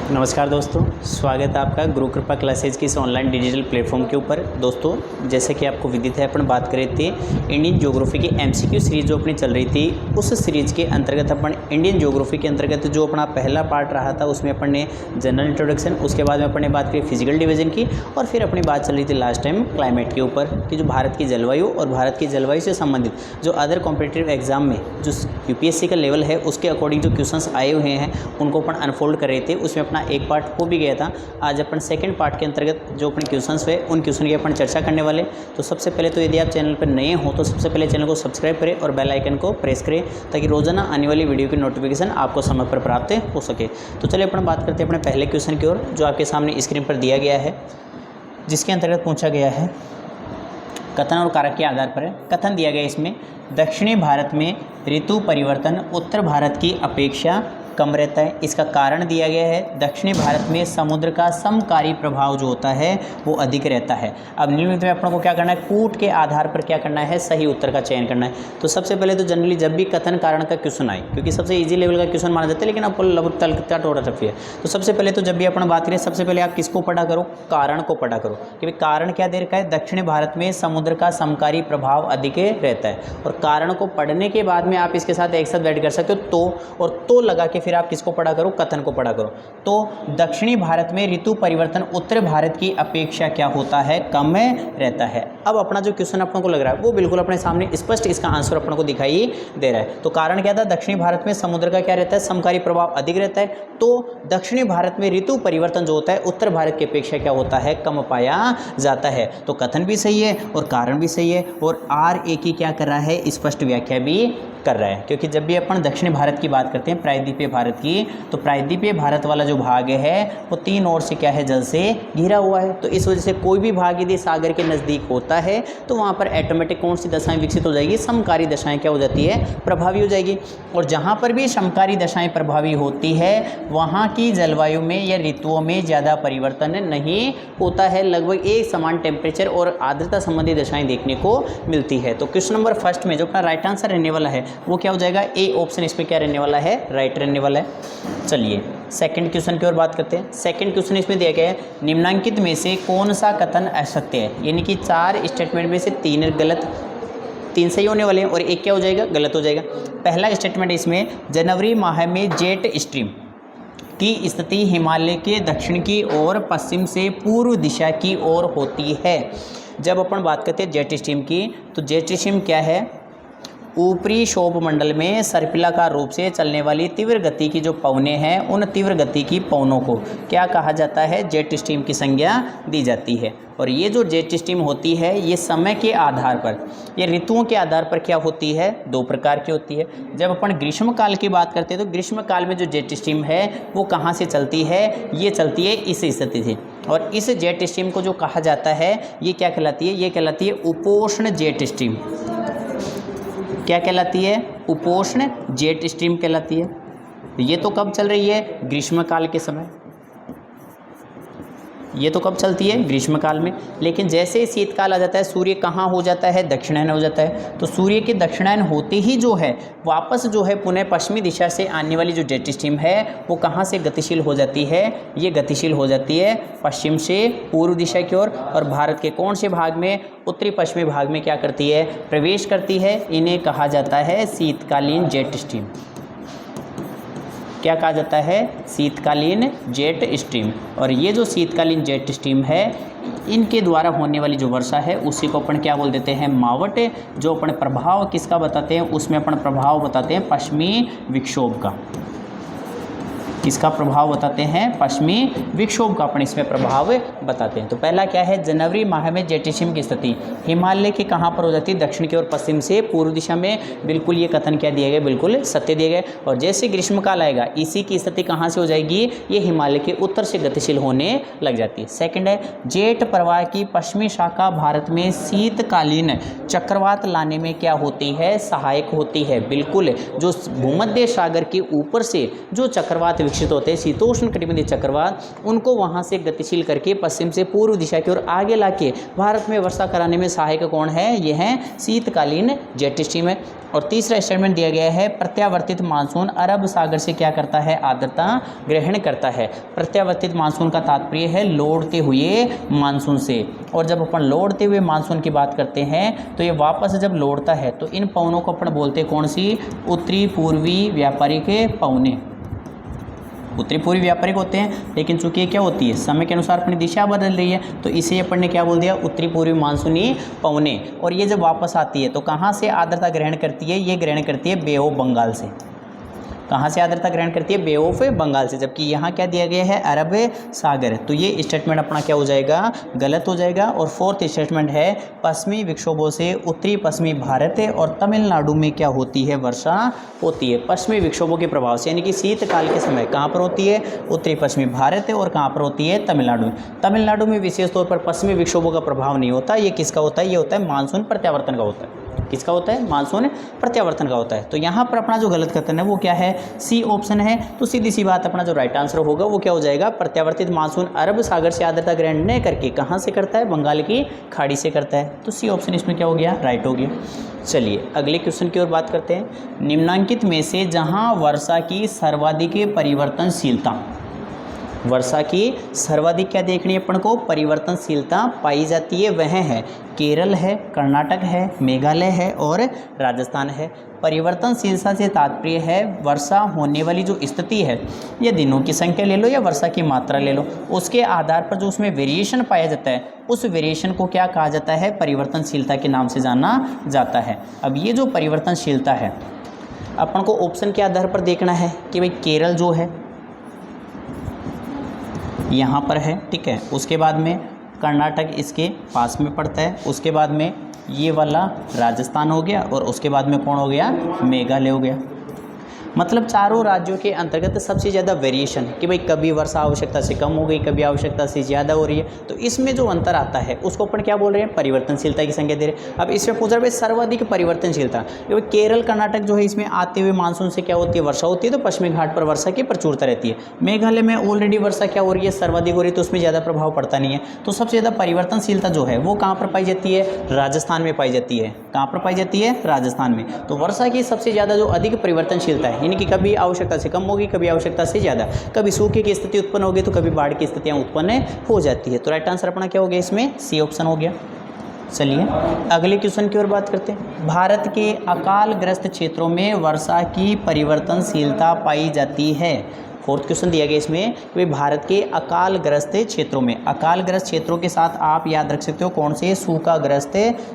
नमस्कार दोस्तों, स्वागत है आपका गुरु कृपा क्लासेज की इस ऑनलाइन डिजिटल प्लेटफॉर्म के ऊपर। दोस्तों, जैसे कि आपको विदित है, अपन बात कर रहे थे इंडियन ज्योग्राफी की एमसीक्यू सीरीज जो अपनी चल रही थी, उस सीरीज के अंतर्गत अपन इंडियन ज्योग्राफी के अंतर्गत जो अपना पहला पार्ट रहा था उसमें अपन ने जनरल इंट्रोडक्शन, उसके बाद में अपन ने बात करी फिजिकल डिवीजन की, और फिर अपनी बात चल रही थी लास्ट टाइम क्लाइमेट के ऊपर कि जो भारत की जलवायु और भारत की जलवायु से संबंधित जो अदर कॉम्पिटिटिव एग्जाम में जो यूपीएससी का लेवल है उसके अकॉर्डिंग जो क्वेश्चंस आए हुए हैं उनको अपन अनफोल्ड कर रहे थे। उसमें अपना एक पार्ट हो भी गया था। आज अपन सेकंड पार्ट के अंतर्गत जो अपने क्वेश्चंस हुए उन क्वेश्चन की अपन चर्चा करने वाले। तो सबसे पहले तो यदि आप चैनल पर नए हो तो सबसे पहले चैनल को सब्सक्राइब करें और बेल आइकन को प्रेस करें ताकि रोजाना आने वाली वीडियो की नोटिफिकेशन आपको समय पर प्राप्त हो सके। तो चलिए अपन बात करते हैं अपने पहले क्वेश्चन की ओर, जो आपके सामने स्क्रीन पर दिया गया है, जिसके अंतर्गत पूछा गया है कथन और कारक के आधार पर। कथन दिया गया इसमें, दक्षिणी भारत में ऋतु परिवर्तन उत्तर भारत की अपेक्षा कम रहता है। इसका कारण दिया गया है, दक्षिणी भारत में समुद्र का समकारी प्रभाव जो होता है वो अधिक रहता है। अब निम्नलिखित में अपन को क्या करना है, कूट के आधार पर क्या करना है, सही उत्तर का चयन करना है। तो सबसे पहले तो जनरली जब भी कथन कारण का क्वेश्चन आए, क्योंकि सबसे इजी लेवल का क्वेश्चन माना जाता है, लेकिन आपको लगता थोड़ा टफ है। तो सबसे पहले तो जब भी अपन बात करें, सबसे पहले आप किसको पढ़ा करो, कारण को पढ़ा करो कि भाई कारण क्या दे रखा है, दक्षिणी भारत में समुद्र का समकारी प्रभाव अधिक रहता है। और कारण को पढ़ने के बाद में आप इसके साथ एक साथ ऐड कर सकते हो तो, और तो लगा के फिर आप किसको पढ़ा करो, कथन को पढ़ा करो। तो दक्षिणी भारत में ऋतु परिवर्तन उत्तर भारत की अपेक्षा क्या होता है, कम रहता है। अब अपना जो क्वेश्चन अपनों को लग रहा है वो बिल्कुल अपने सामने स्पष्ट इसका आंसर अपनों को दिखाई दे रहा है। तो कारण क्या था, दक्षिणी भारत में समुद्र का क्या रहता है, समकारी प्रभाव अधिक रहता है। तो दक्षिणी भारत में ऋतु परिवर्तन जो होता है उत्तर भारत की अपेक्षा क्या होता है, कम पाया जाता है। तो कथन भी सही है और कारण भी सही है, और आर ए की क्या कर रहा है, स्पष्ट व्याख्या भी कर रहा है। क्योंकि जब भी अपन दक्षिण भारत की बात करते हैं, प्रायद्वीपीय भारत की, तो प्रायद्वीपीय भारत वाला जो भाग है वो तीन ओर से क्या है, जल से घिरा हुआ है। तो इस वजह से कोई भी भाग यदि सागर के नज़दीक होता है तो वहाँ पर ऑटोमेटिक कौन सी दशाएं विकसित हो जाएगी, समकारी दशाएं क्या हो जाती है, प्रभावी हो जाएगी। और जहाँ पर भी समकारी दशाएं प्रभावी होती है वहाँ की जलवायु में या ऋतुओं में ज़्यादा परिवर्तन नहीं होता है, लगभग एक समान टेम्परेचर और आर्द्रता संबंधी दशाएं देखने को मिलती है। तो क्वेश्चन नंबर फर्स्ट में जो अपना राइट आंसर रहने वाला है वो क्या हो जाएगा, ए ऑप्शन इसमें क्या रहने वाला है, राइट रहने वाला है। चलिए सेकंड क्वेश्चन की ओर बात करते हैं। सेकंड क्वेश्चन इसमें दिया गया है, निम्नलिखित में से कौन सा कथन असत्य है, यानी कि चार स्टेटमेंट में से तीन गलत, तीन सही होने वाले हैं और एक क्या हो जाएगा, गलत हो जाएगा। पहला स्टेटमेंट इसमें, जनवरी माह में जेट स्ट्रीम की स्थिति हिमालय के दक्षिण की ओर पश्चिम से पूर्व दिशा की ओर होती है। जब अपन बात करते हैं जेट स्ट्रीम की, तो जेट स्ट्रीम क्या है, ऊपरी क्षोभ मंडल में सर्पिलाकार रूप से चलने वाली तीव्र गति की जो पवनें हैं उन तीव्र गति की पवनों को क्या कहा जाता है, जेट स्ट्रीम की संज्ञा दी जाती है। और ये जो जेट स्ट्रीम होती है ये समय के आधार पर, ये ऋतुओं के आधार पर क्या होती है, दो प्रकार की होती है। जब अपन ग्रीष्म काल की बात करते हैं तो ग्रीष्म काल में जो जेट स्ट्रीम है वो कहाँ से चलती है, ये चलती है इस स्थिति से। और इस जेट स्ट्रीम को जो कहा जाता है ये क्या कहलाती है, ये कहलाती है उपोष्ण जेट स्ट्रीम। क्या कहलाती है, उपोष्ण जेट स्ट्रीम कहलाती है। ये तो कब चल रही है, ग्रीष्म काल के समय, ये तो कब चलती है, ग्रीष्म काल में। लेकिन जैसे ही शीतकाल आ जाता है सूर्य कहाँ हो जाता है, दक्षिणायन हो जाता है। तो सूर्य के दक्षिणायन होते ही जो है वापस जो है पुनः पश्चिमी दिशा से आने वाली जो जेट स्ट्रीम है वो कहाँ से गतिशील हो जाती है, ये गतिशील हो जाती है पश्चिम से पूर्व दिशा की ओर। और भारत के कौन से भाग में, उत्तरी पश्चिमी भाग में क्या करती है, प्रवेश करती है। इन्हें कहा जाता है शीतकालीन जेट स्ट्रीम। क्या कहा जाता है, शीतकालीन जेट स्ट्रीम। और ये जो शीतकालीन जेट स्ट्रीम है इनके द्वारा होने वाली जो वर्षा है उसी को अपन क्या बोल देते हैं, मावट। जो अपन प्रभाव किसका बताते हैं, उसमें अपन प्रभाव बताते हैं पश्चिमी विक्षोभ का। किसका प्रभाव बताते हैं, पश्चिमी विक्षोभ का अपन इसमें प्रभाव बताते हैं। तो पहला क्या है, जनवरी माह में जेट स्ट्रीम की स्थिति हिमालय के कहाँ पर हो जाती है, दक्षिण की ओर पश्चिम से पूर्व दिशा में। बिल्कुल ये कथन क्या दिए गए, बिल्कुल सत्य दिए गए। और जैसे ग्रीष्मकाल आएगा इसी की स्थिति कहाँ से हो जाएगी, ये हिमालय के उत्तर से गतिशील होने लग जाती है। सेकंड है, जेट प्रवाह की पश्चिमी शाखा भारत में शीतकालीन चक्रवात लाने में क्या होती है, सहायक होती है। बिल्कुल जो भूमध्य सागर के ऊपर से जो चक्रवात विकसित होते हैं शीतोष्ण कटिबंधीय चक्रवात, उनको वहाँ से गतिशील करके पश्चिम से पूर्व दिशा की ओर आगे लाके भारत में वर्षा कराने में सहायक कौन है? ये है शीतकालीन जेट स्ट्रीम है। और तीसरा स्टेटमेंट दिया गया है प्रत्यावर्तित मानसून अरब सागर से क्या करता है? आर्द्रता ग्रहण करता है। प्रत्यावर्तित मानसून का तात्पर्य है लौटते हुए मानसून से, और जब अपन लौटते हुए मानसून की बात करते हैं तो ये वापस जब लौटता है तो इन पवनों को अपन बोलते हैं कौन सी? उत्तरी पूर्वी व्यापारिक पवने। उत्तरी पूर्वी व्यापारिक होते हैं, लेकिन चूंकि क्या होती है समय के अनुसार अपनी दिशा बदल रही है तो इसे अपन ने क्या बोल दिया? उत्तरी पूर्वी मानसूनी पवने। और ये जब वापस आती है तो कहाँ से आर्द्रता ग्रहण करती है? ये ग्रहण करती है बे ऑफ बंगाल से। कहाँ से आर्द्रता ग्रहण करती है? बे ऑफ बंगाल से। जबकि यहाँ क्या दिया गया है? अरब सागर। तो ये स्टेटमेंट अपना क्या हो जाएगा? गलत हो जाएगा। और फोर्थ स्टेटमेंट है पश्चिमी विक्षोभों से उत्तरी पश्चिमी भारत और तमिलनाडु में क्या होती है? वर्षा होती है। पश्चिमी विक्षोभों के प्रभाव से, यानी कि शीतकाल के समय कहाँ पर होती है? उत्तरी पश्चिमी भारत और कहाँ पर होती है? तमिलनाडु। तमिलनाडु में विशेष तौर पर पश्चिमी विक्षोभों का प्रभाव नहीं होता। ये किसका होता है? ये होता है मानसून प्रत्यावर्तन का होता है। किसका होता है? मानसून प्रत्यावर्तन का होता है। तो यहाँ पर अपना जो गलत कथन है वो क्या है? सी ऑप्शन है। तो सीधी सी बात अपना जो राइट आंसर होगा वो क्या हो जाएगा? प्रत्यावर्तित मानसून अरब सागर से आर्द्रता ग्रहण न करके कहाँ से करता है? बंगाल की खाड़ी से करता है। तो सी ऑप्शन इसमें क्या हो गया? राइट हो गया। चलिए अगले क्वेश्चन की ओर बात करते हैं। निम्नांकित में से जहाँ वर्षा की सर्वाधिक परिवर्तनशीलता, वर्षा की सर्वाधिक क्या देखनी है अपन को? परिवर्तनशीलता पाई जाती है, वह है केरल है, कर्नाटक है, मेघालय है और राजस्थान है। परिवर्तनशीलता से तात्पर्य है वर्षा होने वाली जो स्थिति है, ये दिनों की संख्या ले लो या वर्षा की मात्रा ले लो, उसके आधार पर जो उसमें वेरिएशन पाया जाता है उस वेरिएशन को क्या कहा जाता है? परिवर्तनशीलता के नाम से जाना जाता है। अब ये जो परिवर्तनशीलता है अपन को ऑप्शन के आधार पर देखना है कि भाई केरल जो है यहाँ पर है, ठीक है, उसके बाद में कर्नाटक इसके पास में पड़ता है, उसके बाद में ये वाला राजस्थान हो गया और उसके बाद में कौन हो गया? मेघालय हो गया। मतलब चारों राज्यों के अंतर्गत सबसे ज़्यादा वेरिएशन कि भाई कभी वर्षा आवश्यकता से कम हो गई, कभी आवश्यकता से ज़्यादा हो रही है, तो इसमें जो अंतर आता है उसको अपन क्या बोल रहे हैं? परिवर्तनशीलता की संज्ञा दे रहे हैं। अब इसमें पूछ रहे हैं सर्वाधिक परिवर्तनशीलता, क्योंकि केरल कर्नाटक जो है इसमें आते हुए मानसून से क्या होती है? वर्षा होती है, तो पश्चिमी घाट पर वर्षा की प्रचुरता रहती है। मेघालय में ऑलरेडी वर्षा क्या हो रही है? सर्वाधिक हो रही है, तो उसमें ज़्यादा प्रभाव पड़ता नहीं है। तो सबसे ज़्यादा परिवर्तनशीलता जो है वो कहाँ पर पाई जाती है? राजस्थान में पाई जाती है। कहाँ पर पाई जाती है? राजस्थान में। तो वर्षा की सबसे ज़्यादा जो अधिक परिवर्तनशीलता है, यानी कि कभी आवश्यकता से कम होगी, कभी आवश्यकता से ज़्यादा, कभी सूखे की स्थिति उत्पन्न होगी तो कभी बाढ़ की स्थितियाँ उत्पन्न हो जाती है। तो राइट आंसर अपना क्या हो गया? इसमें सी ऑप्शन हो गया। चलिए अगले क्वेश्चन की ओर बात करते हैं। भारत के अकालग्रस्त क्षेत्रों में वर्षा की परिवर्तनशीलता पाई जाती है। फोर्थ क्वेश्चन दिया गया इसमें कि भारत के अकालग्रस्त क्षेत्रों में, अकालग्रस्त क्षेत्रों के साथ आप याद रख सकते हो कौन से? सूखाग्रस्त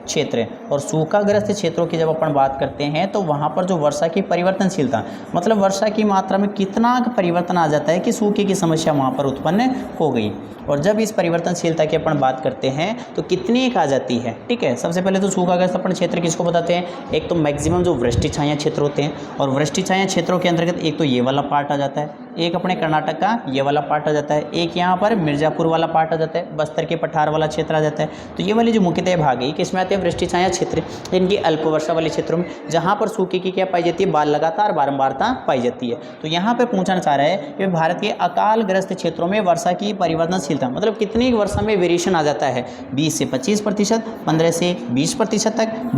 क्षेत्र। और सूखाग्रस्त क्षेत्रों की जब अपन बात करते हैं तो वहाँ पर जो वर्षा की परिवर्तनशीलता, मतलब वर्षा की मात्रा में कितना परिवर्तन आ जाता है कि सूखे की समस्या वहाँ पर उत्पन्न हो गई। और जब इस परिवर्तनशीलता की अपन बात करते हैं तो कितनी एक आ जाती है? ठीक है, सबसे पहले तो सूखाग्रस्त अपन क्षेत्र किसको बताते हैं? एक तो मैक्सिमम जो वृष्टि छाया क्षेत्र होते हैं, और वृष्टि छाया क्षेत्रों के अंतर्गत एक तो ये वाला पार्ट आ जाता है, एक अपने कर्नाटक का ये वाला पार्ट आ जाता है, एक यहाँ पर मिर्ज़ापुर वाला पार्ट आ जाता है, बस्तर के पठार वाला क्षेत्र आ जाता है। तो ये वाली जो मुख्यतः भाग है किसमें आते हैं? वृष्टि छाया क्षेत्र, इनकी अल्प वर्षा वाले क्षेत्रों में, जहाँ पर सूखे की क्या पाई जाती है? बाल लगातार बारंबारता पाई जाती है। तो यहाँ पर पूछना चाह रहा है कि भारत के अकालग्रस्त क्षेत्रों में वर्षा की परिवर्तनशीलता, मतलब कितनी वर्षा में वेरिएशन आ जाता है? 20 से 25%, 15 से 20% तक,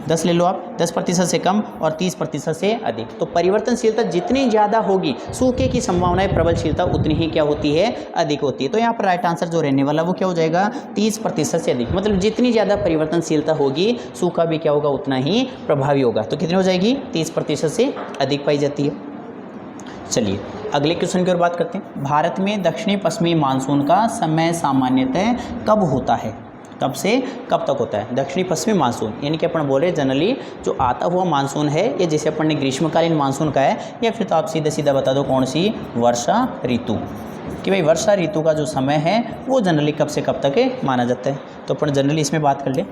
10 ले लो आप, 10% से कम और 30% से अधिक। तो परिवर्तनशीलता जितनी ज़्यादा होगी सूखे की संभावनाएं प्रबलशीलता उतनी ही क्या होती है? अधिक होती है। तो यहाँ पर राइट आंसर जो रहने वाला वो क्या हो जाएगा? 30% से अधिक। मतलब जितनी ज़्यादा परिवर्तनशीलता होगी सूखा भी क्या होगा? उतना ही प्रभावी होगा। तो कितनी हो जाएगी? 30% से अधिक पाई जाती है। चलिए अगले क्वेश्चन की ओर बात करते हैं। भारत में दक्षिणी पश्चिमी मानसून का समय सामान्यतः कब होता है? कब से कब तक होता है? दक्षिणी पश्चिमी मानसून, यानी कि अपन बोल रहे हैं जनरली जो आता हुआ मानसून है, या जिसे अपन ने ग्रीष्मकालीन मानसून कहा है, या फिर तो आप सीधा सीधा बता दो कौन सी? वर्षा ऋतु। कि भाई वर्षा ऋतु का जो समय है वो जनरली कब से कब तक माना जाता है। तो अपन जनरली इसमें बात कर ले।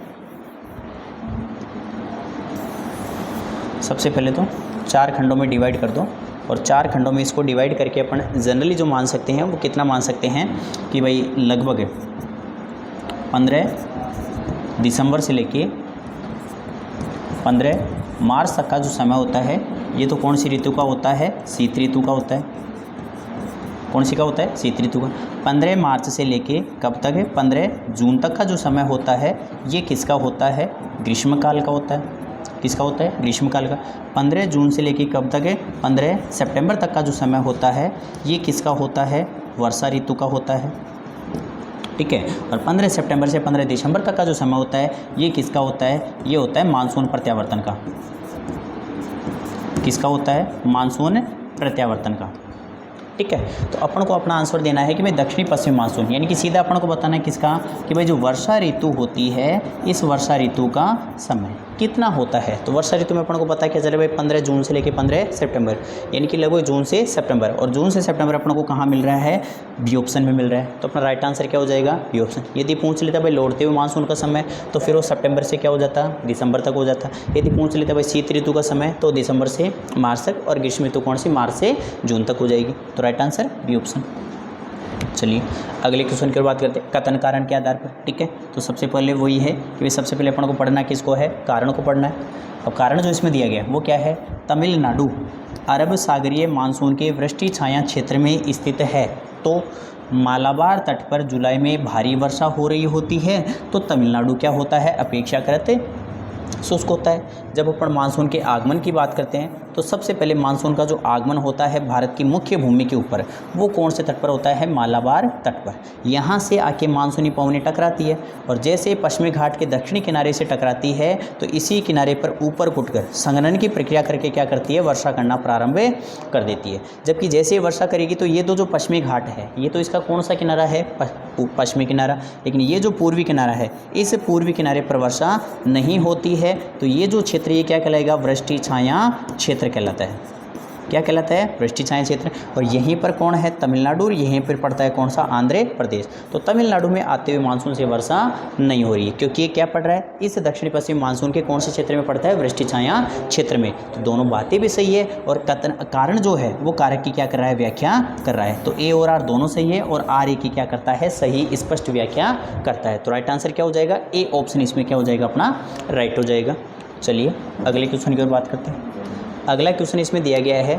सबसे पहले तो 4 खंडों में डिवाइड कर दो, और 4 खंडों में इसको डिवाइड करके अपन जनरली जो मान सकते हैं वो कितना मान सकते हैं कि भाई लगभग 15 दिसंबर से लेके 15 मार्च तक का जो समय होता है ये तो कौन सी ऋतु का होता है? शीत ऋतु का होता है। कौन सी का होता है? शीत ऋतु का। 15 मार्च से लेके कब तक है? 15 जून तक का जो समय होता है ये किसका होता है? ग्रीष्मकाल का होता है। किसका होता है? ग्रीष्मकाल का। 15 जून से लेके कब तक है? 15 सितंबर तक का जो समय होता है ये किसका होता है? वर्षा ऋतु का होता है। ठीक है। और 15 सितंबर से 15 दिसंबर तक का जो समय होता है ये किसका होता है? ये होता है मानसून प्रत्यावर्तन का। किसका होता है? मानसून प्रत्यावर्तन का। ठीक है। तो अपन को अपना आंसर देना है कि भाई दक्षिणी पश्चिम मानसून, यानी कि सीधा अपन को बताना है किसका, कि भाई जो वर्षा ऋतु होती है इस वर्षा ऋतु का समय कितना होता है। तो वर्षा ऋतु में अपन को पता है क्या चले भाई 15 जून से लेकर 15 सितंबर, यानी कि लगभग जून से सितंबर। और जून से सितंबर अपन को कहाँ मिल रहा है? बी ऑप्शन में मिल रहा है। तो अपना राइट आंसर क्या हो जाएगा? B option. यदि पूछ लेता भाई लौटते हुए मानसून का समय तो फिर वो सितंबर से क्या हो जाता? दिसंबर तक हो जाता। यदि पूछ लेता भाई शीत ऋतु का समय तो दिसंबर से मार्च तक, और ग्रीष्म ऋतु कौन सी? मार्च से जून तक हो जाएगी। तो राइट आंसर बी ऑप्शन। चलिए अगले क्वेश्चन की बात करते हैं कथन कारण के आधार पर। ठीक है। तो सबसे पहले वही है कि भाई सबसे पहले अपन को पढ़ना किसको है? कारण को पढ़ना है। और कारण जो इसमें दिया गया वो क्या है? तमिलनाडु अरब सागरीय मानसून के वृष्टि छाया क्षेत्र में स्थित है। तो मालाबार तट पर जुलाई में भारी वर्षा हो रही होती है तो तमिलनाडु क्या होता है? अपेक्षाकृत शुष्क होता है। जब अपन मानसून के आगमन की बात करते हैं तो सबसे पहले मानसून का जो आगमन होता है भारत की मुख्य भूमि के ऊपर वो कौन से तट पर होता है? मालाबार तट पर। यहाँ से आके मानसूनी पवनें टकराती है और जैसे पश्चिमी घाट के दक्षिणी किनारे से टकराती है तो इसी किनारे पर ऊपर उठकर संघनन की प्रक्रिया करके क्या करती है? वर्षा करना प्रारंभ कर देती है। जबकि जैसे वर्षा करेगी तो ये जो पश्चिमी घाट है ये तो इसका कौन सा किनारा है? पश्चिमी किनारा। लेकिन ये जो पूर्वी किनारा है इस पूर्वी किनारे पर वर्षा नहीं होती है। तो ये जो क्षेत्र ये क्या कहलाएगा? वृष्टि छाया क्षेत्र कहलाता है। क्या कहलाता है? वृष्टि छाया क्षेत्र। और यहीं पर कौन है? तमिलनाडु। यहीं पर पड़ता है कौन सा? आंध्र प्रदेश। तो तमिलनाडु में आते हुए मानसून से वर्षा नहीं हो रही है क्योंकि ये क्या पड़ रहा है? इस दक्षिणी पश्चिम मानसून के कौन से क्षेत्र में पड़ता है? वृष्टि छाया क्षेत्र में। तो दोनों बातें भी सही है और कथन कारण जो है वो कारक की क्या कर रहा है? व्याख्या कर रहा है। तो ए और आर दोनों सही है और आर ए की क्या करता है? सही स्पष्ट व्याख्या करता है। तो राइट आंसर क्या हो जाएगा? ए ऑप्शन इसमें क्या हो जाएगा? अपना राइट हो जाएगा। चलिए अगले क्वेश्चन की ओर बात करते हैं। अगला क्वेश्चन इसमें दिया गया है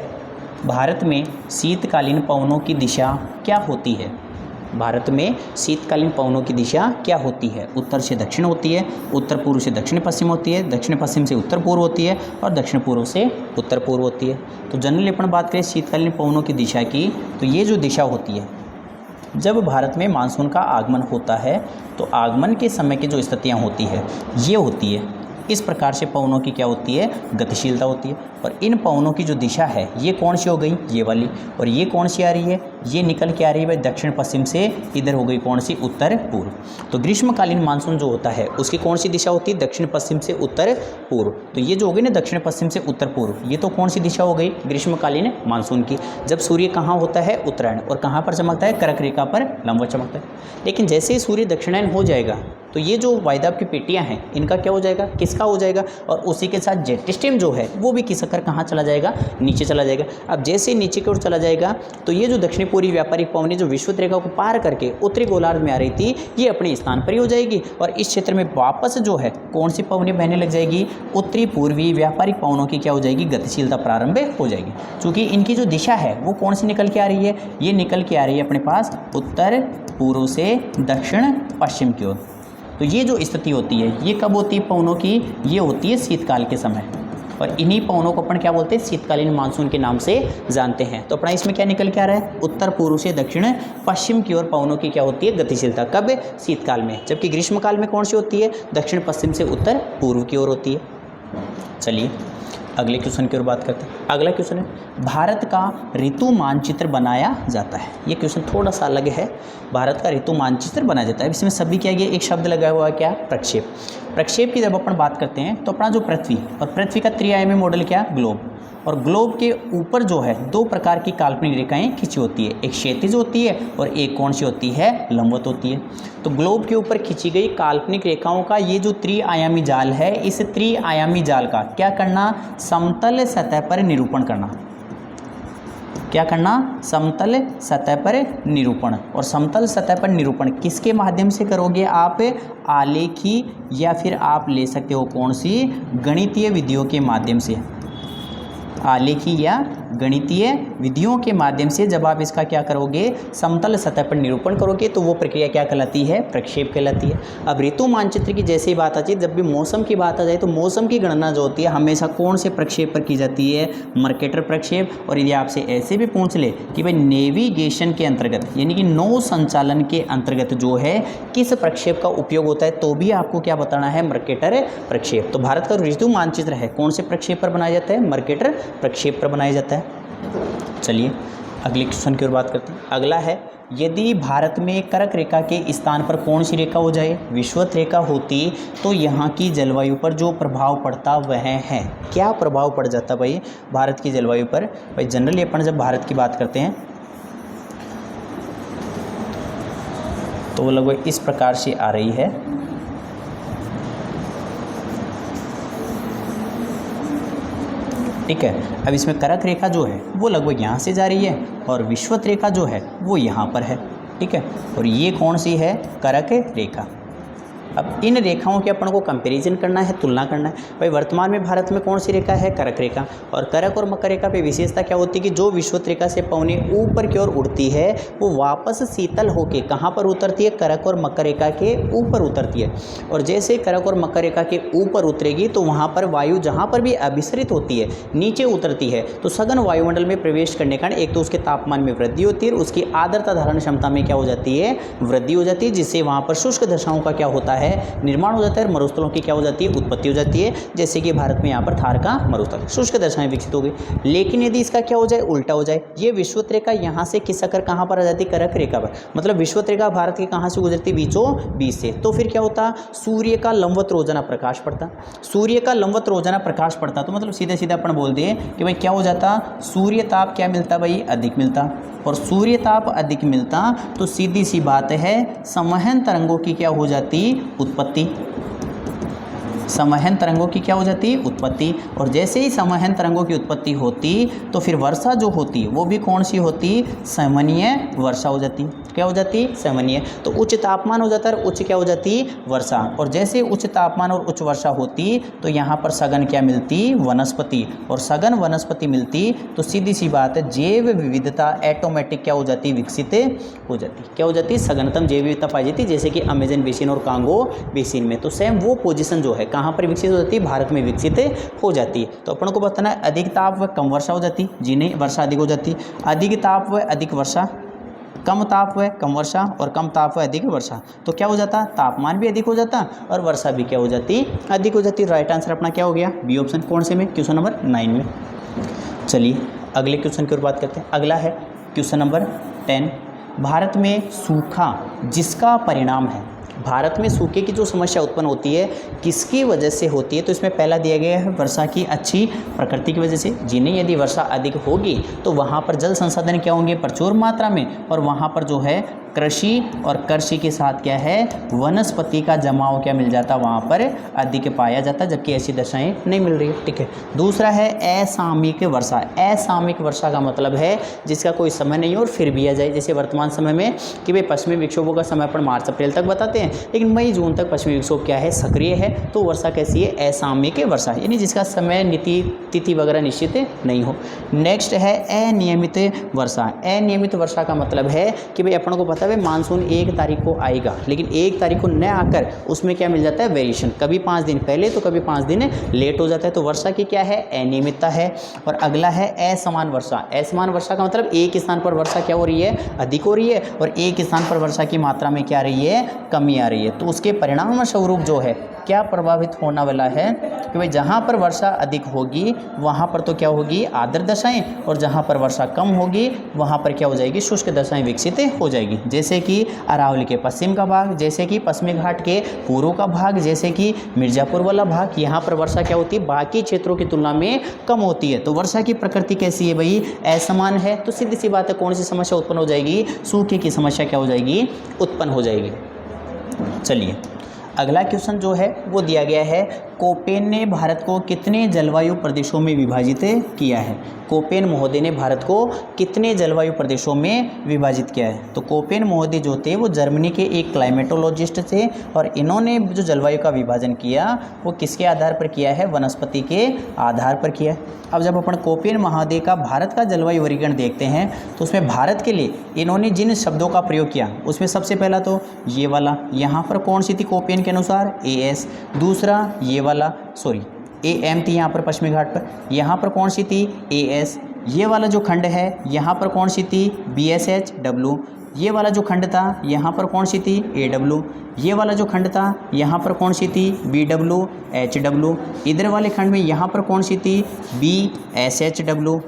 भारत में शीतकालीन पवनों की दिशा क्या होती है? भारत में शीतकालीन पवनों की दिशा क्या होती है? उत्तर से दक्षिण होती है, उत्तर पूर्व से दक्षिण पश्चिम होती है, दक्षिण पश्चिम से उत्तर पूर्व होती है और दक्षिण पूर्व से उत्तर पूर्व होती है। तो जनरली अपन बात करें शीतकालीन पवनों की दिशा की तो ये जो दिशा होती है जब भारत में मानसून का आगमन होता है तो आगमन के समय की जो स्थितियाँ होती है ये होती है इस प्रकार से पवनों की क्या होती है? गतिशीलता होती है। और इन पवनों की जो दिशा है ये कौन सी हो गई? ये वाली। और ये कौन सी आ रही है? ये निकल के आ रही है भाई दक्षिण पश्चिम से, इधर हो गई कौन सी? उत्तर पूर्व। तो ग्रीष्मकालीन मानसून जो होता है उसकी कौन सी दिशा होती है? दक्षिण पश्चिम से उत्तर पूर्व। तो ये जो हो गई ना दक्षिण पश्चिम से उत्तर पूर्व, ये तो कौन सी दिशा हो गई? ग्रीष्मकालीन मानसून की। जब सूर्य कहाँ होता है? उत्तरायण। और कहाँ पर चमकता है? कर्क रेखा पर लंबवत चमकता है। लेकिन जैसे ही सूर्य दक्षिणायन हो जाएगा तो ये जो वायदाब की पेटियां हैं इनका क्या हो जाएगा? किसका हो जाएगा? और उसी के साथ जेट स्ट्रीम जो है वो भी खिसक कहाँ चला जाएगा? नीचे चला जाएगा। अब जैसे ही नीचे की ओर चला जाएगा तो ये जो दक्षिणी पूर्वी व्यापारिक पवनें जो विषुवत रेखा को पार करके उत्तरी गोलार्ध में आ रही थी ये अपने स्थान पर ही हो जाएगी और इस क्षेत्र में वापस जो है कौन सी पवनें बहने लग जाएगी? उत्तरी पूर्वी व्यापारिक पवनों की क्या हो जाएगी? गतिशीलता प्रारंभ हो जाएगी। चूँकि इनकी जो दिशा है वो कौन सी निकल के आ रही है? ये निकल के आ रही है अपने पास उत्तर पूर्व से दक्षिण पश्चिम की ओर। तो ये जो स्थिति होती है ये कब होती है पवनों की? ये होती है शीतकाल के समय। और इन्हीं पवनों को अपन क्या बोलते हैं? शीतकालीन मानसून के नाम से जानते हैं। तो अपना इसमें क्या निकल के आ रहा है? उत्तर पूर्व से दक्षिण पश्चिम की ओर पवनों की क्या होती है? गतिशीलता। कब? शीतकाल में। जबकि ग्रीष्मकाल में कौन सी होती है? दक्षिण पश्चिम से उत्तर पूर्व की ओर होती है। चलिए अगले क्वेश्चन की ओर बात करते हैं। अगला क्वेश्चन है भारत का ऋतु मानचित्र बनाया जाता है। ये क्वेश्चन थोड़ा सा अलग है। भारत का ऋतु मानचित्र बनाया जाता है। इसमें सभी क्या ये एक शब्द लगा हुआ है क्या? प्रक्षेप। प्रक्षेप की जब अपन बात करते हैं तो अपना जो पृथ्वी और पृथ्वी का त्रिआयामी मॉडल क्या? ग्लोब। और ग्लोब के ऊपर जो है दो प्रकार की काल्पनिक रेखाएं खिंची होती है, एक क्षैतिज होती है और एक कौन सी होती है? लंबवत होती है। तो ग्लोब के ऊपर खिंची गई काल्पनिक रेखाओं का ये जो त्रिआयामी जाल है इस त्रिआयामी जाल का क्या करना? समतल सतह पर निरूपण करना। क्या करना? समतल सतह पर निरूपण। और समतल सतह पर निरूपण किसके माध्यम से करोगे आप? आलेखी या फिर आप ले सकते हो कौन सी? गणितीय विधियों के माध्यम से। आलेखी या गणितीय विधियों के माध्यम से जब आप इसका क्या करोगे, समतल सतह पर निरूपण करोगे, तो वो प्रक्रिया क्या कहलाती है, प्रक्षेप कहलाती है। अब ऋतु मानचित्र की जैसे ही बात आती है, जब भी मौसम की बात आ जाए तो मौसम की गणना जो होती है हमेशा कौन से प्रक्षेप पर की जाती है, मर्केटर प्रक्षेप। और यदि आपसे ऐसे भी पूछ ले कि भाई नेविगेशन के अंतर्गत यानी कि नौ संचालन के अंतर्गत जो है किस प्रक्षेप का उपयोग होता है, तो भी आपको क्या बताना है, मर्केटर प्रक्षेप। तो भारत का ऋतु मानचित्र है कौन से प्रक्षेप पर बनाया जाता है, मर्केटर प्रक्षेप पर बनाया जाता है। चलिए अगले क्वेश्चन की ओर बात करते हैं। अगला है, यदि भारत में कर्क रेखा के स्थान पर कौन सी रेखा हो जाए, विषुवत रेखा होती, तो यहाँ की जलवायु पर जो प्रभाव पड़ता वह है, क्या प्रभाव पड़ जाता भाई भारत की जलवायु पर। भाई जनरली अपन जब भारत की बात करते हैं तो वो लगभग इस प्रकार से आ रही है। ठीक है, अब इसमें कर्क रेखा जो है वो लगभग यहाँ से जा रही है और विषुवत रेखा जो है वो यहाँ पर है। ठीक है, और ये कौन सी है, कर्क रेखा। अब इन रेखाओं के अपन को कंपैरिजन करना है, तुलना करना है। भाई वर्तमान में भारत में कौन सी रेखा है, कर्क रेखा। और कर्क और मकर रेखा पे विशेषता क्या होती है कि जो विषुवत रेखा से पौने ऊपर की ओर उड़ती है वो वापस शीतल होके कहाँ पर उतरती है, कर्क और मकर रेखा के ऊपर उतरती है। और जैसे कर्क और मकर रेखा के ऊपर उतरेगी तो वहाँ पर वायु जहाँ पर भी अभिसरित होती है नीचे उतरती है, तो सघन वायुमंडल में प्रवेश करने के कारण एक तो उसके तापमान में वृद्धि होती है और उसकी आर्द्रता धारण क्षमता में क्या हो जाती है, वृद्धि हो जाती है, जिससे वहाँ पर शुष्क दशाओं का क्या होता है, निर्माण हो जाता है। मरुस्थलों की क्या हो जाती है, उत्पत्ति हो जाती है। जैसे कि भारत में यहाँ पर थार का मरुस्थल, शुष्क दशाएं विकसित हो गई। लेकिन यदि इसका क्या हो जाए, उल्टा हो जाए, ये विषुवत रेखा यहाँ से खिसक कर कहाँ पर आ जाती है, कर्क रेखा पर। मतलब विषुवत रेखा भारत के कहाँ से गुजरती, बीचों बीच से। तो फिर क्या होता, सूर्य का लंबवत रोजाना प्रकाश पड़ता। सूर्य का लंबवत रोजाना प्रकाश पड़ता तो मतलब सीधे सीधे अपन बोल दिए कि भाई क्या हो जाता, सूर्य ताप क्या मिलता भाई, अधिक मिलता। और सूर्य ताप अधिक मिलता तो सीधी सी बात है संवहन तरंगों की क्या हो जाती, उत्पत्ति। संवहन तरंगों की क्या हो जाती, उत्पत्ति। और जैसे ही संवहन तरंगों की उत्पत्ति होती तो फिर वर्षा जो होती वो भी कौन सी होती, समनीय वर्षा हो जाती। क्या हो जाती, समनीय। तो उच्च तापमान हो जाता है, उच्च क्या हो जाती, वर्षा। और जैसे उच्च तापमान और उच्च वर्षा होती तो यहाँ पर सघन क्या मिलती, वनस्पति। और सघन वनस्पति मिलती तो सीधी सी बात है जैव विविधता ऑटोमेटिक क्या हो जाती, विकसित हो जाती। क्या हो जाती, सघनतम जैव विविधता पाई जाती, जैसे कि अमेजन बेसिन और कांगो बेसिन में। तो सेम वो पोजीशन जो है कहाँ पर विकसित हो जाती है, भारत में विकसित हो जाती है। तो अपन को बताना है अधिक ताप व कम वर्षा हो जाती, जी नहीं, वर्षा अधिक हो जाती। अधिक ताप व अधिक वर्षा, कम ताप व कम वर्षा, और कम ताप व अधिक वर्षा। तो क्या हो जाता, तापमान भी अधिक हो जाता और वर्षा भी क्या हो जाती, अधिक हो जाती। राइट आंसर अपना क्या हो गया, बी ऑप्शन। कौन से में, क्वेश्चन नंबर 9 में। चलिए अगले क्वेश्चन की ओर बात करते हैं। अगला है क्वेश्चन नंबर 10। भारत में सूखा जिसका परिणाम है, भारत में सूखे की जो समस्या उत्पन्न होती है किसकी वजह से होती है, तो इसमें पहला दिया गया है वर्षा की अच्छी प्रकृति की वजह से। जी नहीं, यदि वर्षा अधिक होगी तो वहाँ पर जल संसाधन क्या होंगे, प्रचुर मात्रा में, और वहाँ पर जो है कृषि और कृषि के साथ क्या है, वनस्पति का जमाव क्या मिल जाता, वहाँ पर अधिक पाया जाता, जबकि ऐसी दशाएं नहीं मिल रही है। ठीक है, दूसरा है असामयिक वर्षा। असामयिक वर्षा का मतलब है जिसका कोई समय नहीं हो और फिर भी आ जाए। जैसे वर्तमान समय में कि भाई पश्चिमी विक्षोभों का समय अपन मार्च अप्रैल तक बताते हैं, लेकिन मई जून तक पश्चिमी विक्षोभ क्या है, सक्रिय है। तो वर्षा कैसी है, असामयिक वर्षा, यानी जिसका समय नीति तिथि वगैरह निश्चित नहीं हो। नेक्स्ट है अनियमित वर्षा। अनियमित वर्षा का मतलब है कि भाई अपन को पता है मानसून 1 तारीख को आएगा, लेकिन 1 तारीख को न आकर उसमें क्या मिल जाता है, वेरिएशन, कभी 5 दिन पहले तो कभी 5 दिन लेट हो जाता है। तो वर्षा की क्या है, अनियमितता है। और अगला है असमान वर्षा। असमान वर्षा का मतलब एक स्थान पर वर्षा क्या हो रही है, अधिक हो रही है, और एक स्थान पर वर्षा की मात्रा में क्या आ रही है, कमी आ रही है। तो उसके परिणाम स्वरूप जो है क्या प्रभावित होने वाला है कि भाई जहाँ पर वर्षा अधिक होगी वहाँ पर तो क्या होगी, आर्द्र दशाएं, और जहाँ पर वर्षा कम होगी वहाँ पर क्या हो जाएगी, शुष्क दशाएं विकसित हो जाएगी। जैसे कि अरावली के पश्चिम का भाग, जैसे कि पश्चिमी घाट के पूर्व का भाग, जैसे कि मिर्जापुर वाला भाग, यहाँ पर वर्षा क्या होती है, बाकी क्षेत्रों की तुलना में कम होती है। तो वर्षा की प्रकृति कैसी है भाई, असमान है। तो सीधी सी बात है कौन सी समस्या उत्पन्न हो जाएगी, सूखे की समस्या क्या हो जाएगी, उत्पन्न हो जाएगी। चलिए अगला क्वेश्चन जो है वो दिया गया है कोपेन ने भारत को कितने जलवायु प्रदेशों में विभाजित किया है? कोपेन महोदय ने भारत को कितने जलवायु प्रदेशों में विभाजित किया है? तो कोपेन महोदय जो थे वो जर्मनी के एक क्लाइमेटोलॉजिस्ट थे और इन्होंने जो जलवायु का विभाजन किया वो किसके आधार पर किया है? वनस्पति के आधार पर किया है। अब जब अपन कोपेन महोदय का भारत का जलवायु वर्गीकरण देखते हैं तो उसमें भारत के लिए इन्होंने जिन शब्दों का प्रयोग किया उसमें सबसे पहला तो ये वाला, यहाँ पर कौन सी थी कोपेन के अनुसार? AS। दूसरा ये वाला, सॉरी AM थी यहाँ पर पश्चिमी घाट पर, यहाँ पर कौन सी थी? AS। ये वाला जो खंड है यहाँ पर कौन सी थी? BSHW। ये वाला जो खंड था यहाँ पर कौन सी थी? AW। ये वाला जो खंड था यहाँ पर कौन सी थी? BW HW। इधर वाले खंड में यहाँ पर कौन सी थी? BSHW।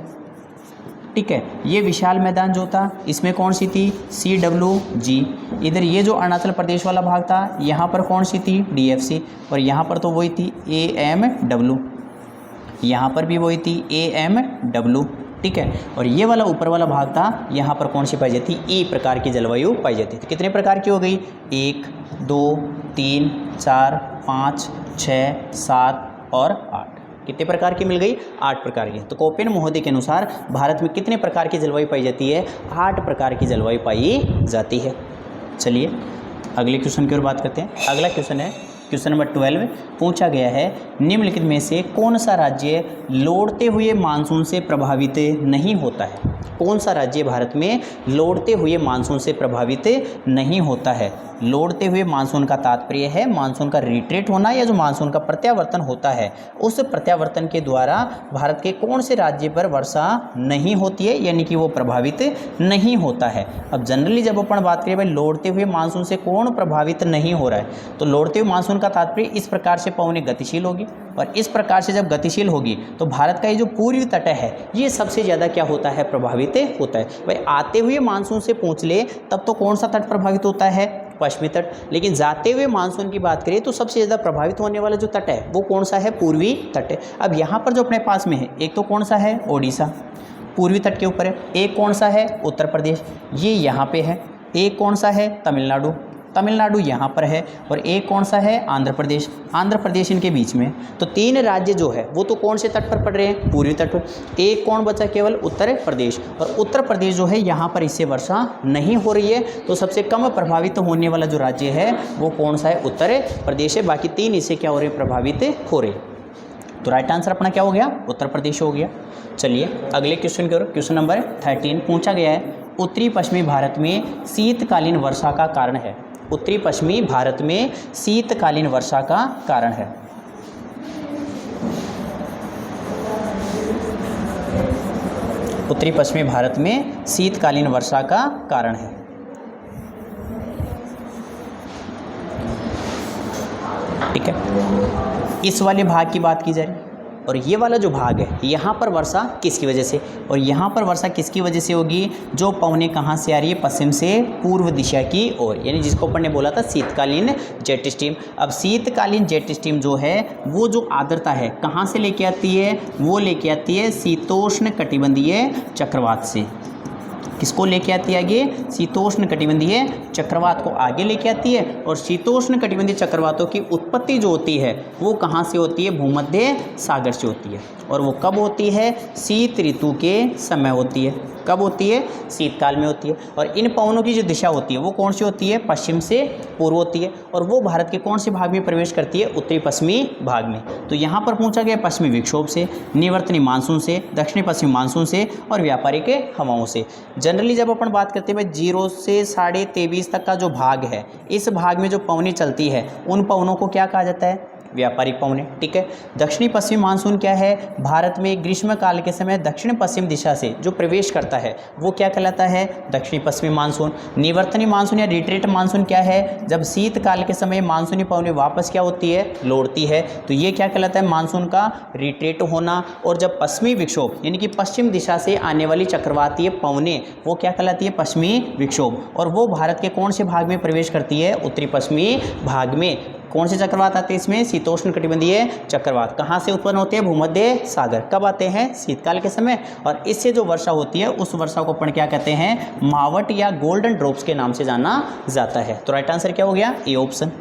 ठीक है, ये विशाल मैदान जो था इसमें कौन सी थी? CWG। इधर ये जो अरुणाचल प्रदेश वाला भाग था यहाँ पर कौन सी थी? DFC। और यहाँ पर तो वही थी AMW, यहाँ पर भी वही थी AMW। ठीक है, और ये वाला ऊपर वाला भाग था यहाँ पर कौन सी पाई जाती? E प्रकार की जलवायु पाई जाती थी। कितने प्रकार की हो गई? 1 2 3 4 5 6 7 और 8। कितने प्रकार की मिल गई? 8 प्रकार की। तो कोपेन महोदय के अनुसार भारत में कितने प्रकार की जलवायु पाई जाती है? 8 प्रकार की जलवायु पाई जाती है। चलिए अगले क्वेश्चन की ओर बात करते हैं। अगला क्वेश्चन है क्वेश्चन नंबर 12। पूछा गया है निम्नलिखित में से कौन सा राज्य लौटते हुए मानसून से प्रभावित नहीं होता है? कौन सा राज्य भारत में लौटते हुए मानसून से प्रभावित नहीं होता है? लौटते हुए मानसून का तात्पर्य है मानसून का रिट्रीट होना या जो मानसून का प्रत्यावर्तन होता है उस प्रत्यावर्तन के द्वारा भारत के कौन से राज्य पर वर्षा नहीं होती है, यानी कि वो प्रभावित नहीं होता है। अब जनरली जब अपन बात करें भाई लौटते हुए मानसून से कौन प्रभावित नहीं हो रहा है, तो लौटते हुए मानसून का तात्पर्य इस प्रकार से पवनें गतिशील होगी और इस प्रकार से जब गतिशील होगी तो भारत का ये जो पूर्वी तट है ये सबसे ज़्यादा क्या होता है? प्रभावित होता है। भाई आते हुए मानसून से पूछ ले तब तो कौन सा तट प्रभावित होता है? पश्चिमी तट। लेकिन जाते हुए मानसून की बात करें तो सबसे ज़्यादा प्रभावित होने वाला जो तट है वो कौन सा है? पूर्वी तट है। अब यहाँ पर जो अपने पास में है एक तो कौन सा है? ओडिशा पूर्वी तट के ऊपर है। एक कौन सा है? उत्तर प्रदेश, ये यहाँ पे है। एक कौन सा है? तमिलनाडु, तमिलनाडु यहाँ पर है। और एक कौन सा है? आंध्र प्रदेश, आंध्र प्रदेश इनके बीच में। तो 3 राज्य जो है वो तो कौन से तट पर पड़ रहे हैं? पूर्वी तट पर। एक कौन बचा? केवल उत्तर प्रदेश। और उत्तर प्रदेश जो है यहाँ पर इससे वर्षा नहीं हो रही है, तो सबसे कम प्रभावित होने वाला जो राज्य है वो कौन सा है? उत्तर प्रदेश है। बाकी 3 इससे क्या हो रहे हैं? प्रभावित हो रहे हैं। तो राइट आंसर अपना क्या हो गया? उत्तर प्रदेश हो गया। चलिए अगले क्वेश्चन की ओर। क्वेश्चन नंबर 13 पूछा गया है उत्तरी पश्चिमी भारत में शीतकालीन वर्षा का कारण है। उत्तरी पश्चिमी भारत में शीतकालीन वर्षा का कारण है। उत्तरी पश्चिमी भारत में शीतकालीन वर्षा का कारण है। ठीक है, इस वाले भाग की बात की जाए और ये वाला जो भाग है यहाँ पर वर्षा किसकी वजह से, और यहाँ पर वर्षा किसकी वजह से होगी? जो पवनें कहाँ से आ रही है? पश्चिम से पूर्व दिशा की ओर, यानी जिसको अपन ने बोला था शीतकालीन जेट स्ट्रीम। अब शीतकालीन जेट स्ट्रीम जो है वो जो आर्द्रता है कहाँ से लेके आती है? वो लेके आती है शीतोष्ण कटिबंधीय चक्रवात से। किसको लेके आती है आगे? शीतोष्ण कटिबंधीय चक्रवात को आगे लेके आती है। और शीतोष्ण कटिबंधीय चक्रवातों की उत्पत्ति जो होती है वो कहाँ से होती है? भूमध्य सागर से होती है। और वो कब होती है? शीत ऋतु के समय होती है। कब होती है? शीतकाल में होती है। और इन पवनों की जो दिशा होती है वो कौन सी होती है? पश्चिम से पूर्व होती है। और वो भारत के कौन से भाग में प्रवेश करती है? उत्तरी पश्चिमी भाग में। तो यहाँ पर पूछा गया पश्चिमी विक्षोभ से, निवर्तनी मानसून से, दक्षिणी पश्चिमी मानसून से और व्यापारिक हवाओं से। जनरली जब अपन बात करते हैं 0 से 23.5 तक का जो भाग है, इस भाग में जो पवनें चलती है उन पवनों को क्या कहा जाता है? व्यापारिक पवनें। ठीक है, दक्षिणी पश्चिम मानसून क्या है? भारत में ग्रीष्म काल के समय दक्षिण पश्चिम दिशा से जो प्रवेश करता है वो क्या कहलाता है? दक्षिणी पश्चिमी मानसून। निवर्तनी मानसून या रिट्रीट मानसून क्या है? जब शीतकाल के समय मानसूनी पवनें वापस क्या होती है? लौटती है, तो ये क्या कहलाता है? मानसून का रिट्रीट होना। और जब पश्चिमी विक्षोभ यानी कि पश्चिम दिशा से आने वाली चक्रवातीय पवनें वो क्या कहलाती है? पश्चिमी विक्षोभ। और वो भारत के कौन से भाग में प्रवेश करती है? उत्तरी पश्चिमी भाग में। कौन से चक्रवात आते हैं इसमें? शीतोष्ण कटिबंधीय चक्रवात। कहाँ से उत्पन्न होते हैं? भूमध्य सागर। कब आते हैं? शीतकाल के समय। और इससे जो वर्षा होती है उस वर्षा को अपन क्या कहते हैं? मावट या गोल्डन ड्रॉप्स के नाम से जाना जाता है। तो राइट आंसर क्या हो गया? A option.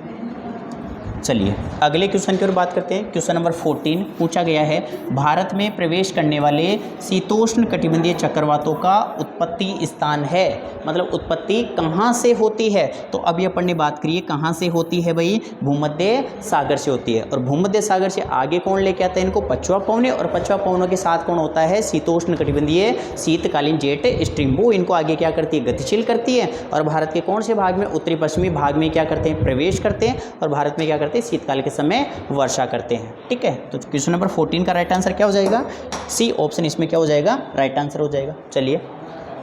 चलिए अगले क्वेश्चन की ओर बात करते हैं। क्वेश्चन नंबर 14 पूछा गया है, भारत में प्रवेश करने वाले शीतोष्ण कटिबंधीय चक्रवातों का उत्पत्ति स्थान है, मतलब उत्पत्ति कहाँ से होती है। तो अभी अपन ने बात करी है कहाँ से होती है भाई, भूमध्य सागर से होती है। और भूमध्य सागर से आगे कौन लेके आता है इनको, पछुआ पवनें, और पछुआ पवनों के साथ कौन होता है, शीतोष्ण कटिबंधीय शीतकालीन जेट स्ट्रीम, वो इनको आगे क्या करती है, गतिशील करती है। और भारत के कौन से भाग में, उत्तरी पश्चिमी भाग में क्या करते हैं, प्रवेश करते हैं, और भारत में क्या करते हैं, शीतकाल के समय वर्षा करते हैं। ठीक है, तो क्वेश्चन नंबर 14 का राइट आंसर क्या हो जाएगा, सी ऑप्शन इसमें क्या हो जाएगा, राइट आंसर हो जाएगा। चलिए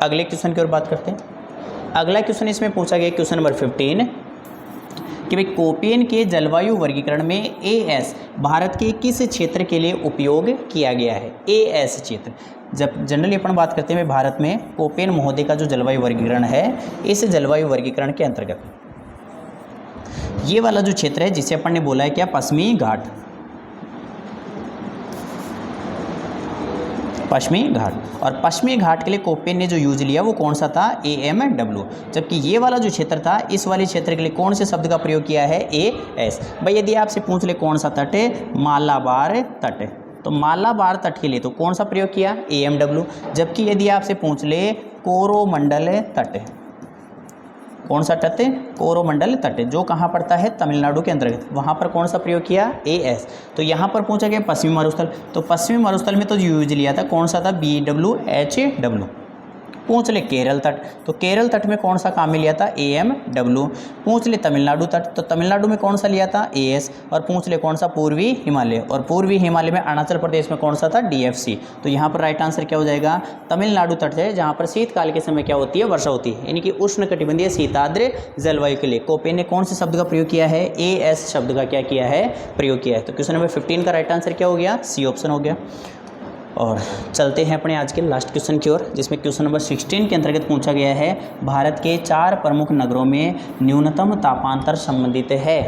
अगले क्वेश्चन की ओर बात करते हैं। अगला क्वेश्चन इसमें पूछा गया क्वेश्चन नंबर 15 कि भाई कोपेन के जलवायु वर्गीकरण में एएस भारत के किस क्षेत्र के लिए उपयोग किया गया है। एएस क्षेत्र, जब जनरली अपन बात करते हैं भारत में कोपेन महोदय का जो जलवायु वर्गीकरण है, इस जलवायु वर्गीकरण के अंतर्गत ये वाला जो क्षेत्र है जिसे अपन ने बोला है क्या, पश्चिमी घाट, पश्चिमी घाट। और पश्चिमी घाट के लिए कोपेन ने जो यूज लिया वो कौन सा था, AMW। जबकि ये वाला जो क्षेत्र था, इस वाले क्षेत्र के लिए कौन से शब्द का प्रयोग किया है, AS। भाई यदि आपसे पूछ ले कौन सा तट है, मालाबार तट, तो मालाबार तट के लिए तो कौन सा प्रयोग किया, AMW। जबकि यदि आपसे पूछ ले कोरोमंडल तट, कौन सा तट, कोरोमंडल तट, जो कहाँ पड़ता है, तमिलनाडु के अंतर्गत, वहाँ पर कौन सा प्रयोग किया, AS। तो यहाँ पर पूछा गया पश्चिमी मरुस्थल, तो पश्चिमी मरुस्थल में तो यूज लिया था कौन सा था, BWHW। पूछ ले केरल तट, तो केरल तट में कौन सा काम में लिया था, AMW। पूछ ले तमिलनाडु तट, तो तमिलनाडु में कौन सा लिया था, AS। और पूछ ले कौन सा पूर्वी हिमालय, और पूर्वी हिमालय में अरुणाचल प्रदेश में कौन सा था, DFC। तो यहाँ पर राइट आंसर क्या हो जाएगा, तमिलनाडु तट है, जहाँ पर शीतकाल के समय क्या होती है, वर्षा होती है, यानी कि उष्ण कटिबंधीय शीताद्र जलवायु के लिए कोपेन ने कौन से शब्द का प्रयोग किया है, AS शब्द का क्या किया है, प्रयोग किया है। तो क्वेश्चन नंबर 15 का राइट आंसर क्या हो गया, सी ऑप्शन हो गया। और चलते हैं अपने आज के लास्ट क्वेश्चन की ओर, जिसमें क्वेश्चन नंबर 16 के अंतर्गत पूछा गया है, भारत के 4 प्रमुख नगरों में न्यूनतम तापांतर संबंधित है।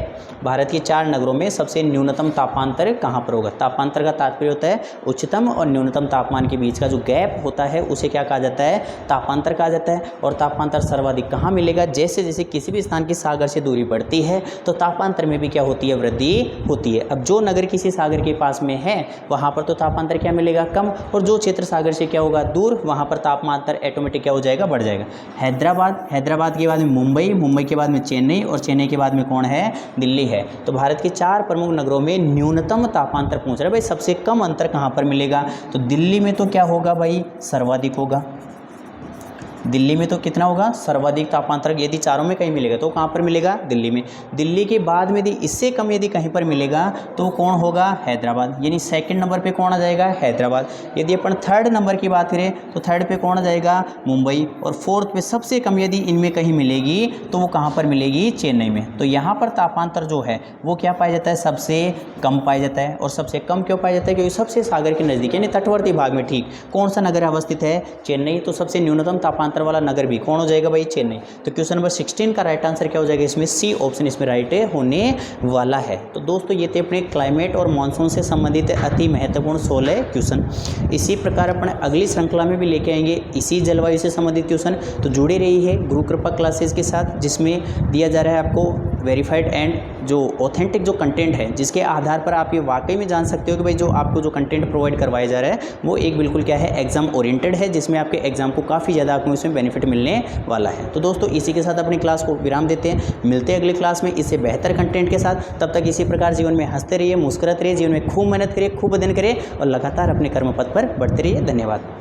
भारत के 4 नगरों में सबसे न्यूनतम तापांतर कहाँ पर होगा। तापांतर का तात्पर्य होता है उच्चतम और न्यूनतम तापमान के बीच का जो गैप होता है उसे क्या कहा जाता है, तापांतर कहा जाता है। और तापांतर सर्वाधिक कहाँ मिलेगा, जैसे जैसे किसी भी स्थान की सागर से दूरी बढ़ती है तो तापांतर में भी क्या होती है, वृद्धि होती है। अब जो नगर किसी सागर के पास में है वहाँ पर तो तापांतर क्या मिलेगा, कम, और जो क्षेत्र सागर से क्या होगा, दूर, वहाँ पर तापमात्रा ऑटोमेटिक क्या हो जाएगा, बढ़ जाएगा। हैदराबाद, हैदराबाद के बाद में मुंबई, मुंबई के बाद में चेन्नई, और चेन्नई के बाद में कौन है, दिल्ली है। तो भारत के 4 प्रमुख नगरों में न्यूनतम तापांतर पूछ रहा है भाई, सबसे कम अंतर कहाँ पर मिलेगा। तो दिल्ली में तो क्या होगा भाई, सर्वाधिक होगा। दिल्ली में तो कितना होगा, सर्वाधिक तापांतर। यदि चारों में कहीं मिलेगा तो कहाँ पर मिलेगा, दिल्ली में। दिल्ली के बाद में यदि इससे कम यदि कहीं पर मिलेगा तो कौन होगा, हैदराबाद, यानी सेकंड नंबर पे कौन आ जाएगा, हैदराबाद। यदि अपन थर्ड नंबर की बात करें तो थर्ड पे कौन आ जाएगा, मुंबई। और फोर्थ पे सबसे कम यदि इनमें कहीं मिलेगी तो वो कहाँ पर मिलेगी, चेन्नई में। तो यहाँ पर तापांतर जो है वो क्या पाया जाता है, सबसे कम पाया जाता है। और सबसे कम क्यों पाया जाता है, क्योंकि सबसे सागर के नज़दीक यानी तटवर्ती भाग में ठीक कौन सा नगर अवस्थित है, चेन्नई। तो सबसे न्यूनतम तापांतर वाला नगर भी कौन हो जाएगा भाई, चेन्नई। तो क्वेश्चन नंबर 16 का राइट आंसर क्या हो जाएगा, इसमें सी ऑप्शन इसमें राइट होने वाला है। तो दोस्तों ये थे अपने क्लाइमेट और मॉनसून से संबंधित अति महत्वपूर्ण 16 क्वेश्चन। इसी प्रकार अपने अगली श्रृंखला में भी लेके आएंगे इसी जलवायु से संबंधित क्वेश्चन। तो जुड़े रहिए गुरु कृपा क्लासेस के साथ, जिसमें दिया जा रहा है आपको वेरीफाइड एंड जो ऑथेंटिक जो कंटेंट है, जिसके आधार पर आप ये वाकई में जान सकते हो कि भाई जो आपको जो कंटेंट प्रोवाइड करवाया जा रहा है वो एक बिल्कुल क्या है, एग्जाम ओरिएंटेड है, जिसमें आपके एग्जाम को काफ़ी ज़्यादा आपको इसमें बेनिफिट मिलने वाला है। तो दोस्तों इसी के साथ अपनी क्लास को विराम देते हैं, मिलते हैं अगली क्लास में इससे बेहतर कंटेंट के साथ। तब तक इसी प्रकार जीवन में हंसते रहिए, मुस्कुराते रहिए, जीवन में खूब मेहनत करिए, खूब अध्ययन करिए और लगातार अपने कर्म पथ पर बढ़ते रहिए। धन्यवाद।